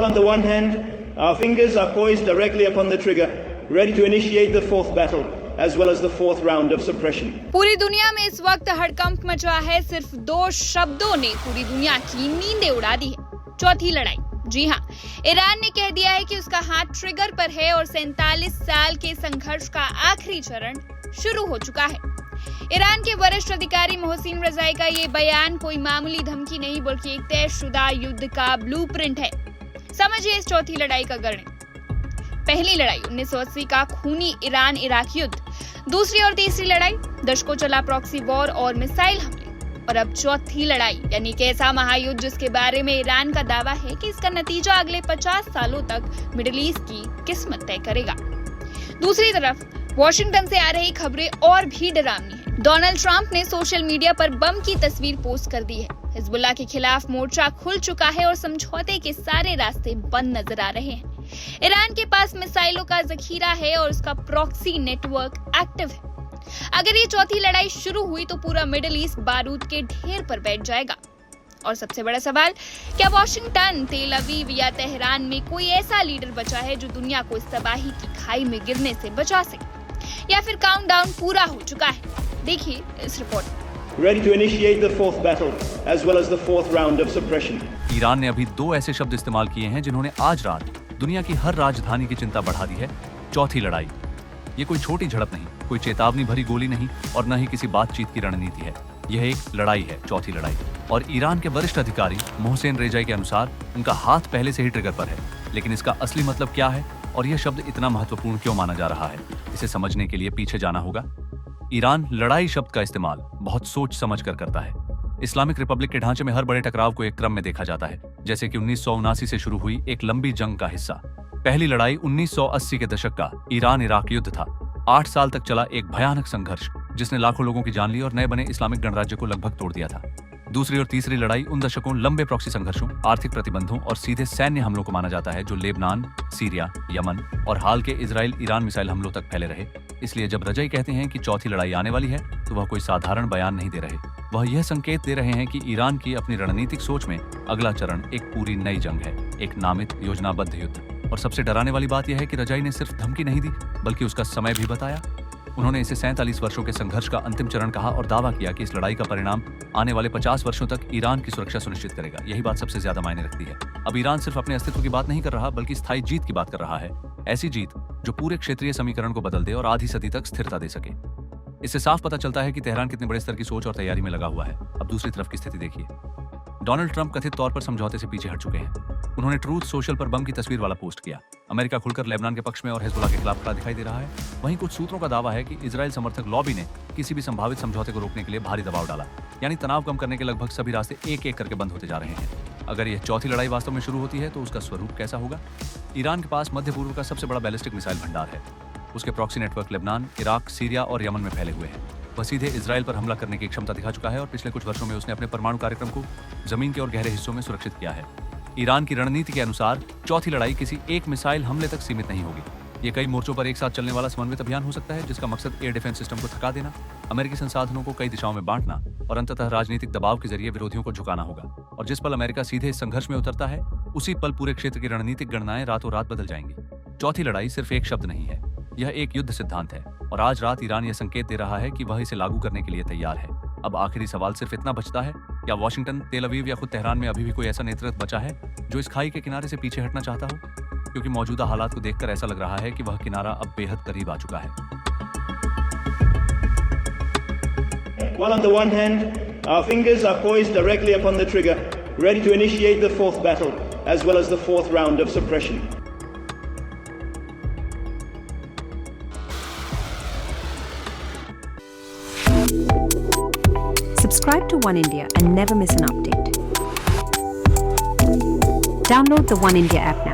While on the one hand, our fingers are poised directly upon the trigger, ready to initiate the fourth battle, as well as the fourth round of suppression. पूरी दुनिया में इस वक्त हड़कंप मचा है। सिर्फ 2 शब्दों ने पूरी दुनिया की नींदें उड़ा दी है। चौथी लड़ाई। जी हाँ, ईरान ने कह दिया है कि उसका हाथ ट्रिगर पर है और 47 साल के संघर्ष का आखिरी चरण शुरू हो चुका है। ईरान के वरिष्ठ अधिकारी मोहसिन रजाई का ये बयान कोई मामूली धमकी नहीं बल्कि एक तयशुदा युद्ध का ब्लूप्रिंट है। समझिए इस चौथी लड़ाई का गणित। पहली लड़ाई 1980 का खूनी ईरान इराक युद्ध, दूसरी और तीसरी लड़ाई दशकों चला प्रॉक्सी वॉर और मिसाइल हमले, और अब चौथी लड़ाई यानी कि ऐसा महायुद्ध जिसके बारे में ईरान का दावा है कि इसका नतीजा अगले 50 सालों तक मिडिल ईस्ट की किस्मत तय करेगा। दूसरी तरफ वॉशिंगटन से आ रही खबरें और भी डरावनी हैं। डोनाल्ड ट्रंप ने सोशल मीडिया पर बम की तस्वीर पोस्ट कर दी है। हिजबुल्लाह के खिलाफ मोर्चा खुल चुका है और समझौते के सारे रास्ते बंद नजर आ रहे हैं। ईरान के पास मिसाइलों का जखीरा है और उसका प्रॉक्सी नेटवर्क एक्टिव है। अगर ये चौथी लड़ाई शुरू हुई तो पूरा मिडिल ईस्ट बारूद के ढेर पर बैठ जाएगा। और सबसे बड़ा सवाल, क्या वॉशिंगटन, तेल अवीव या तेहरान में कोई ऐसा लीडर बचा है जो दुनिया को इस तबाही की खाई में गिरने से बचा सके, या फिर काउंटडाउन पूरा हो चुका है? देखिए इस रिपोर्ट में। Ready to initiate the fourth battle, as well as the fourth round of suppression. Iran ने अभी 2 ऐसे शब्द इस्तेमाल किए हैं जिन्होंने आज रात दुनिया की हर राजधानी की चिंता बढ़ा दी है। चौथी लड़ाई। ये कोई छोटी झड़प नहीं, कोई चेतावनी भरी गोली नहीं और न ही किसी बातचीत की रणनीति है। यह एक लड़ाई है, चौथी लड़ाई। और ईरान के वरिष्ठ अधिकारी मोहसिन रेजाई के अनुसार उनका हाथ पहले से ही ट्रिगर पर है। लेकिन इसका असली मतलब क्या है और यह शब्द इतना महत्वपूर्ण क्यों माना जा रहा है, इसे समझने के लिए पीछे जाना होगा। ईरान लड़ाई शब्द का इस्तेमाल बहुत सोच समझ कर करता है। इस्लामिक रिपब्लिक के ढांचे में हर बड़े टकराव को एक क्रम में देखा जाता है, जैसे कि 1979 से शुरू हुई एक लंबी जंग का हिस्सा। पहली लड़ाई 1980 के दशक का ईरान इराक युद्ध था। 8 साल तक चला एक भयानक संघर्ष जिसने लाखों लोगों की जान ली और नए बने इस्लामिक गणराज्य को लगभग तोड़ दिया था। दूसरी और तीसरी लड़ाई उन दशकों लंबे प्रॉक्सी संघर्षों, आर्थिक प्रतिबंधों और सीधे सैन्य हमलों को माना जाता है जो लेबनान, सीरिया, यमन और हाल के इजराइल ईरान मिसाइल हमलों तक फैले रहे। इसलिए जब रजाई कहते हैं कि चौथी लड़ाई आने वाली है तो वह कोई साधारण बयान नहीं दे रहे। वह यह संकेत दे रहे हैं कि ईरान की अपनी रणनीतिक सोच में अगला चरण एक पूरी नई जंग है, एक नामित योजनाबद्ध युद्ध। और सबसे डराने वाली बात यह है कि रजाई ने सिर्फ धमकी नहीं दी बल्कि उसका समय भी बताया। उन्होंने इसे 47 वर्षों के संघर्ष का अंतिम चरण कहा और दावा किया कि इस लड़ाई का परिणाम आने वाले 50 वर्षों तक ईरान की सुरक्षा सुनिश्चित करेगा। यही बात सबसे ज्यादा मायने रखती है। अब ईरान सिर्फ अपने अस्तित्व की बात नहीं कर रहा बल्कि स्थायी जीत की बात कर रहा है। ऐसी जीत जो पूरे क्षेत्रीय समीकरण को बदल दे और आधी सदी तक स्थिरता दे सके। इससे साफ पता चलता है कि तेहरान कितने बड़े स्तर की सोच और तैयारी में लगा हुआ है। अब दूसरी तरफ की स्थिति देखिए। डोनाल्ड ट्रंप कथित तौर पर समझौते से पीछे हट चुके हैं। उन्होंने ट्रूथ सोशल पर बम की तस्वीर वाला पोस्ट किया। अमेरिका खुलकर लेबनान के पक्ष में और हिजबुल्लाह के खिलाफ खड़ा दिखाई दे रहा है। वहीं कुछ सूत्रों का दावा है कि इजराइल समर्थक लॉबी ने किसी भी संभावित समझौते को रोकने के लिए भारी दबाव डाला, यानी तनाव कम करने के लगभग सभी रास्ते एक एक करके बंद होते जा रहे हैं। अगर यह चौथी लड़ाई वास्तव में शुरू होती है तो उसका स्वरूप कैसा होगा? ईरान के पास मध्य पूर्व का सबसे बड़ा बैलिस्टिक मिसाइल भंडार है। उसके proxy network Lebanon, Iraq, Syria और यमन में फैले हुए हैं। वह सीधे इजराइल पर हमला करने की क्षमता दिखा चुका है और पिछले कुछ वर्षों में उसने अपने परमाणु कार्यक्रम को जमीन के और गहरे हिस्सों में सुरक्षित किया है। ईरान की रणनीति के अनुसार चौथी लड़ाई किसी एक मिसाइल हमले तक सीमित नहीं होगी। ये कई मोर्चों पर एक साथ चलने वाला समन्वित अभियान हो सकता है जिसका मकसद एयर डिफेंस सिस्टम को थका देना, अमेरिकी संसाधनों को कई दिशाओं में बांटना और अंततः राजनीतिक दबाव के जरिए विरोधियों को झुकाना होगा। और जिस पल अमेरिका सीधे इस संघर्ष में उतरता है उसी पल पूरे क्षेत्र की रणनीतिक गणनाएं रातों रात बदल जाएंगी। चौथी लड़ाई सिर्फ एक शब्द नहीं है, यह एक युद्ध सिद्धांत है और आज रात ईरान यह संकेत दे रहा है कि वह इसे लागू करने के लिए तैयार है। अब आखिरी सवाल सिर्फ इतना बचता है, क्या वॉशिंगटन, तेल अवीव या खुद तेहरान में अभी भी कोई ऐसा नेतृत्व बचा है जो इस खाई के किनारे से पीछे हटना चाहता हो? क्योंकि मौजूदा हालात को देखकर ऐसा लग रहा है कि वह किनारा अब बेहद करीब आ चुका है। While on the one hand, our fingers are poised directly upon the trigger, ready to initiate the fourth battle, as well as the fourth round of suppression. Subscribe to One India and never miss an update. Download the One India app